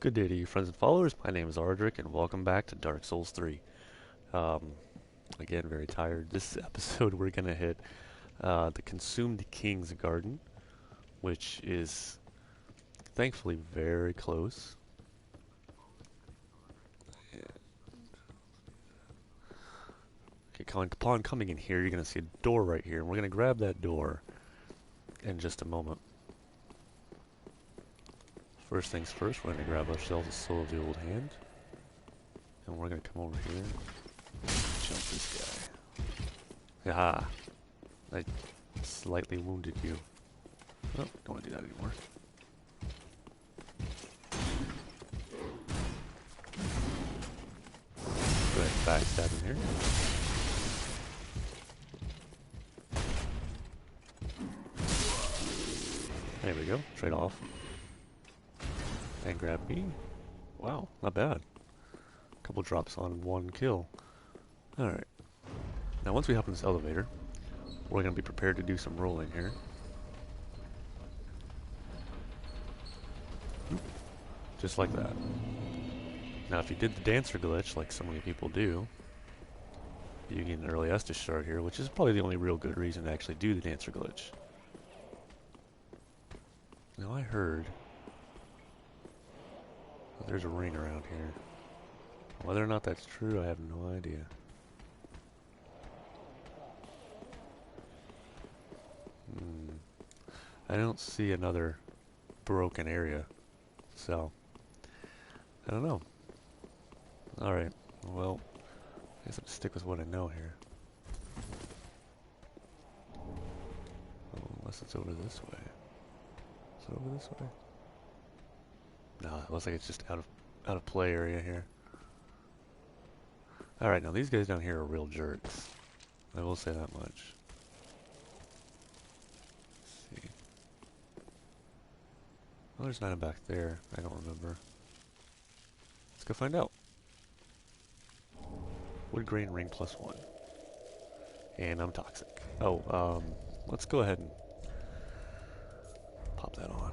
Good day to you, friends and followers. My name is Ardrick, and welcome back to Dark Souls 3. Um, Again, very tired. This episode, we're going to hit the Consumed King's Garden, which is thankfully very close. Okay, upon coming in here, you're going to see a door right here, and we're going to grab that door in just a moment. First things first, we're going to grab ourselves a Soul of the Old Hand, and we're going to come over here and jump this guy. Yaha! I slightly wounded you. Oh, don't want to do that anymore. Go ahead and backstab him here. There we go. Trade off. And grab me. Wow, not bad. Couple drops on one kill. Alright. Now once we hop in this elevator, we're going to be prepared to do some rolling here. Just like that. Now if you did the dancer glitch, like so many people do, you get an early Estus shard here, which is probably the only real good reason to actually do the dancer glitch. Now I heard that there's a ring around here. Whether or not that's true, I have no idea. I don't see another broken area, so I don't know. Alright, well, I guess I'll stick with what I know here. Oh, unless it's over this way. Is it over this way? No, it looks like it's just out of play area here. Alright, now these guys down here are real jerks. I will say that much. Let's see. Oh, there's an item back there. I don't remember. Let's go find out. Wood grain ring +1. And I'm toxic. Oh, let's go ahead and pop that on.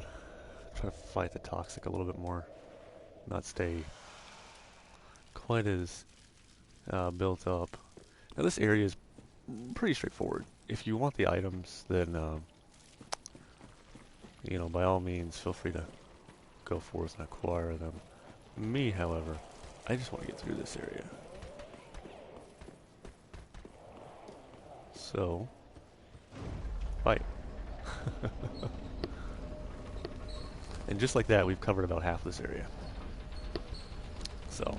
Try to fight the toxic a little bit more. Not stay quite as built up. Now this area is pretty straightforward. If you want the items, then you know, by all means, feel free to go forth and acquire them. Me, however, I just want to get through this area. So, fight. And just like that, we've covered about half this area. So,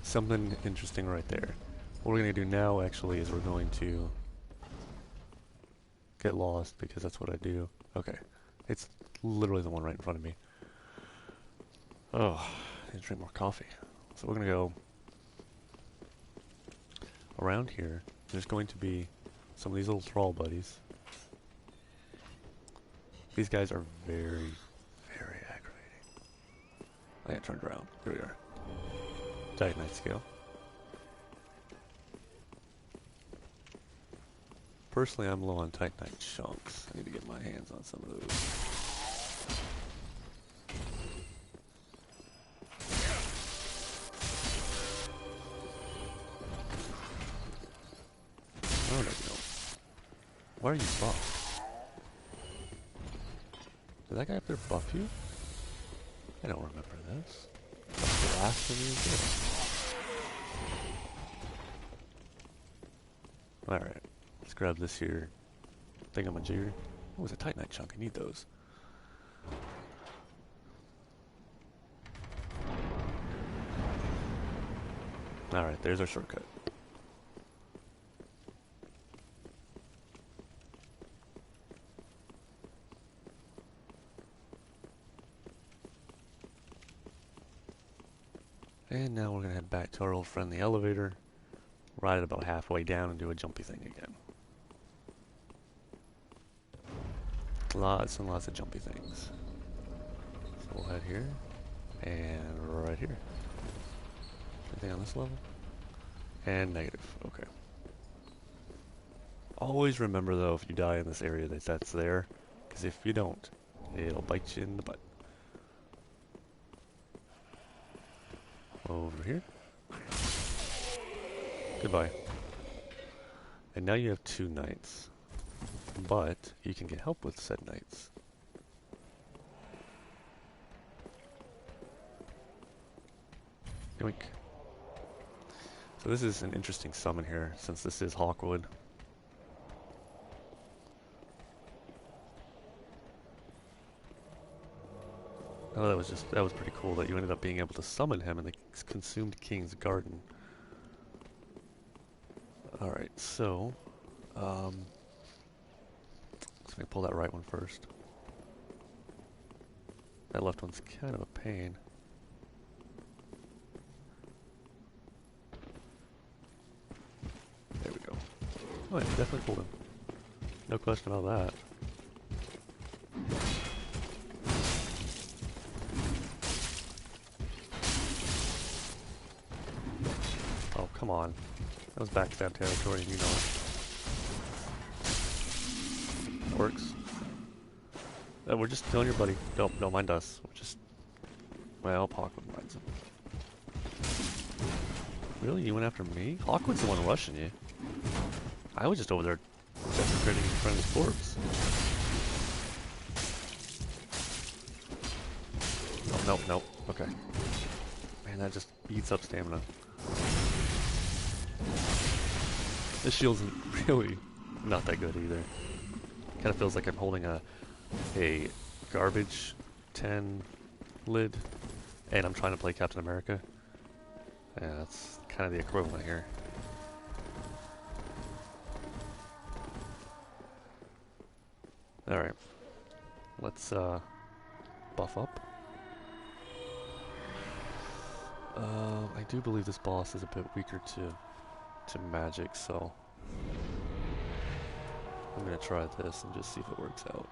something interesting right there. What we're going to do now, actually, is we're going to get lost, because that's what I do. Okay. It's literally the one right in front of me. Oh, I need to drink more coffee. So we're going to go around here. There's going to be some of these little thrall buddies. These guys are very, very aggravating. I got turned around. Here we are. Titanite scale. Personally, I'm low on Titanite chunks. I need to get my hands on some of those. Oh, no, you don't. Why are you buffed? Did that guy up there buff you? I don't remember this. Blasted me again. Alright. Let's grab this here thingamajigger. Oh, it's a Titanite chunk. I need those. Alright, there's our shortcut. And now we're going to head back to our old friend the elevator, ride it about halfway down and do a jumpy thing again. Lots and lots of jumpy things. So we'll head here, and right here. Anything on this level? And negative, okay. Always remember though, if you die in this area, that that's there, because if you don't, it'll bite you in the butt. over here. Goodbye. And now you have 2 knights. But you can get help with said knights. Yoink. So this is an interesting summon here, since this is Hawkwood. Oh, that was pretty cool that you ended up being able to summon him in the Consumed King's Garden. Alright, so let me pull that right one first. That left one's kind of a pain. There we go. Oh yeah, definitely pulled him. No question about that. Oh, come on. That was backstab territory, and you know it. Works. We're just killing your buddy. Don't mind us. We're just... Well, Hawkwood minds him. Really? You went after me? Hawkwood's the one rushing you. I was just over there desecrating in front of his corpse. Oh, nope, nope. Okay. Man, that just eats up stamina. This shield's really not that good either. Kind of feels like I'm holding a garbage 10 lid, and I'm trying to play Captain America. Yeah, that's kind of the equivalent here. Alright. Let's buff up. I do believe this boss is a bit weaker to magic, so I'm gonna try this and just see if it works out.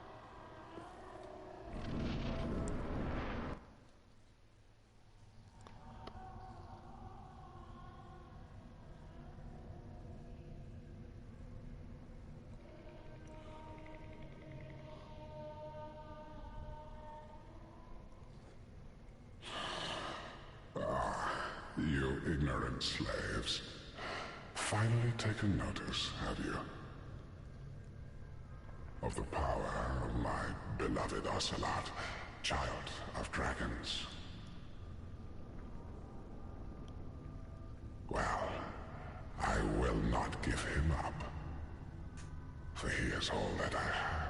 You ignorant slaves. Finally taken notice, have you? Of the power of my beloved Ocelot, child of dragons. Well, I will not give him up. For he is all that I have.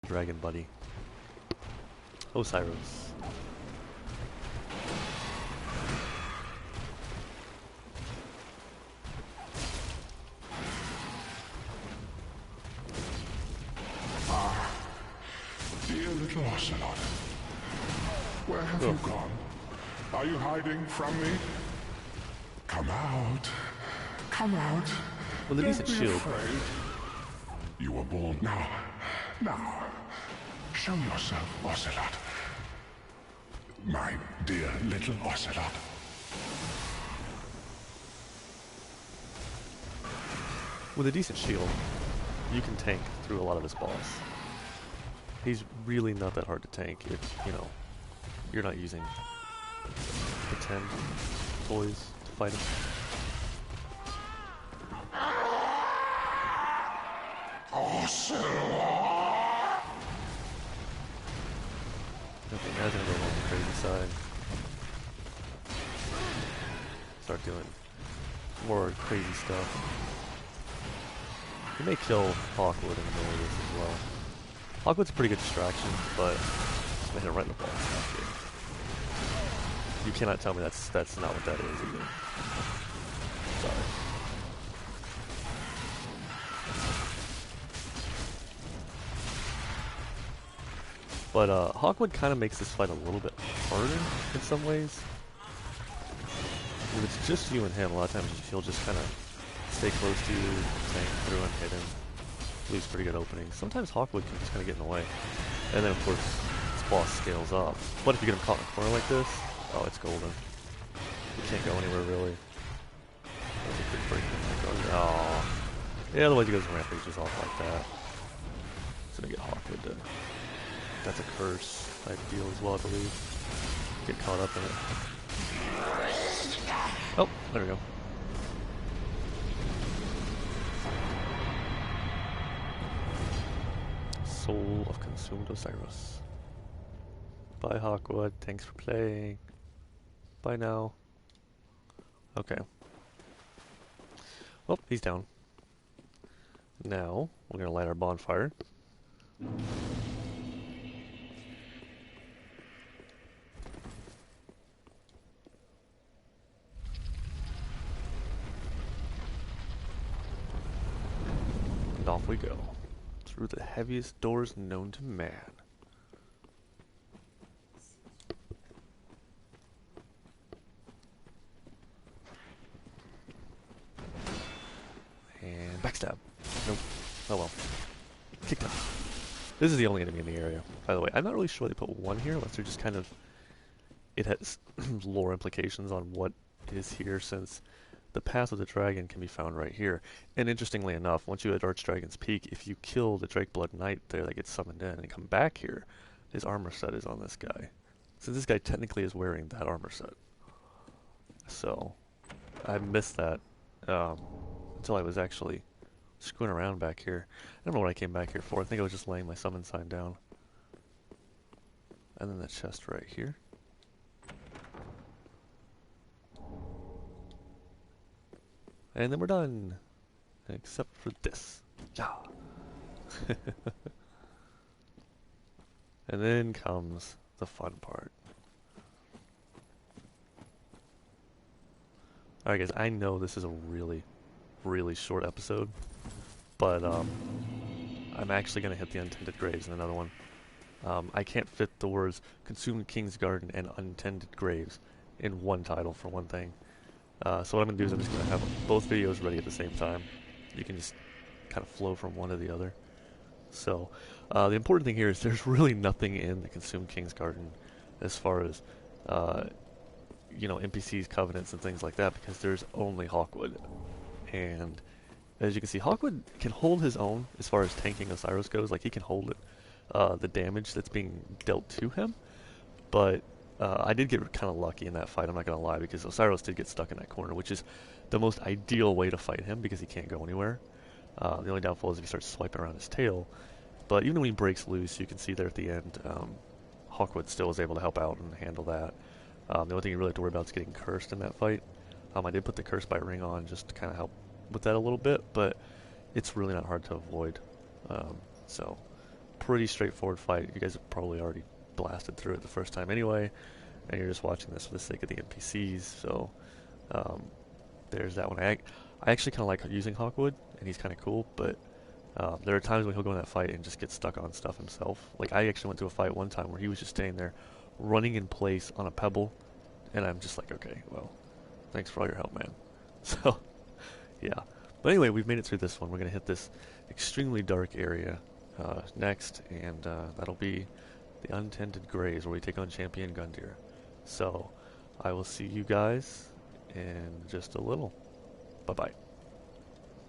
Dragon buddy. Oceiros. Ah, dear little Ocelot. Where have you gone? Are you hiding from me? Come out. Come out. Well, at least it's shield. Afraid. You were born now. Now, show yourself, Ocelot. My dear little Ocelot. With a decent shield, you can tank through a lot of this boss. He's really not that hard to tank if, you know, you're not using pretend toys to fight him. Ocelot! Okay, now I'm gonna go on the crazy side. Start doing more crazy stuff. You may kill Hawkwood in the middle of this as well. Hawkwood's a pretty good distraction, but I hit it right in the ball. You cannot tell me that's not what that is either. Sorry. But Hawkwood kind of makes this fight a little bit harder in some ways. If it's just you and him, a lot of times he'll just kind of stay close to you, tank through and hit him. Leaves pretty good openings. Sometimes Hawkwood can just kind of get in the way. And then of course this boss scales up. But if you get him caught in a corner like this, oh, it's golden. You can't go anywhere really. That's a quick break. Oh. Yeah, otherwise he goes rampages off like that. So we get Hawkwood to... That's a curse type deal as well, I believe. Get caught up in it. Oh, there we go. Soul of Consumed Oceiros. Bye Hawkwood, thanks for playing. Bye now. Okay. Well, he's down. Now, we're gonna light our bonfire. And off we go. Through the heaviest doors known to man. And backstab. Nope. Oh well. Kicked off. This is the only enemy in the area, by the way. I'm not really sure they put one here, unless they're just kind of... It has lore implications on what is here, since the Path of the Dragon can be found right here. And interestingly enough, once you hit Archdragon's Peak, if you kill the Drakeblood Knight there that gets summoned in and come back here, his armor set is on this guy. So this guy technically is wearing that armor set. So, I missed that until I was actually screwing around back here. I don't know what I came back here for. I think I was just laying my summon sign down. And then the chest right here. And then we're done. Except for this. Yeah. And then comes the fun part. Alright guys, I know this is a really, really short episode. But I'm actually going to hit the Untended Graves in another one. I can't fit the words Consumed King's Garden and Untended Graves in one title, for one thing. So what I'm going to do is I'm just going to have both videos ready at the same time. You can just kind of flow from one to the other. So the important thing here is there's really nothing in the Consumed King's Garden as far as you know, NPCs, covenants, and things like that, because there's only Hawkwood. And as you can see, Hawkwood can hold his own as far as tanking Oceiros goes. Like, he can hold it, the damage that's being dealt to him. But I did get kind of lucky in that fight, I'm not going to lie, because Oceiros did get stuck in that corner, which is the most ideal way to fight him, because he can't go anywhere. The only downfall is if he starts swiping around his tail. But even when he breaks loose, you can see there at the end, Hawkwood still was able to help out and handle that. The only thing you really have to worry about is getting cursed in that fight. I did put the Curse by Ring on just to kind of help with that a little bit, but it's really not hard to avoid. So, pretty straightforward fight. You guys have probably already blasted through it the first time anyway, and you're just watching this for the sake of the NPCs, so there's that one. I actually kind of like using Hawkwood, and he's kind of cool, but there are times when he'll go in that fight and just get stuck on stuff himself. Like, I actually went to a fight one time where he was just staying there, running in place on a pebble, and I'm just like, okay, well, thanks for all your help, man. So, yeah. But anyway, we've made it through this one. We're going to hit this extremely dark area next, and that'll be the Untended Graves, where we take on Champion Gundyr. So, I will see you guys in just a little. Bye-bye.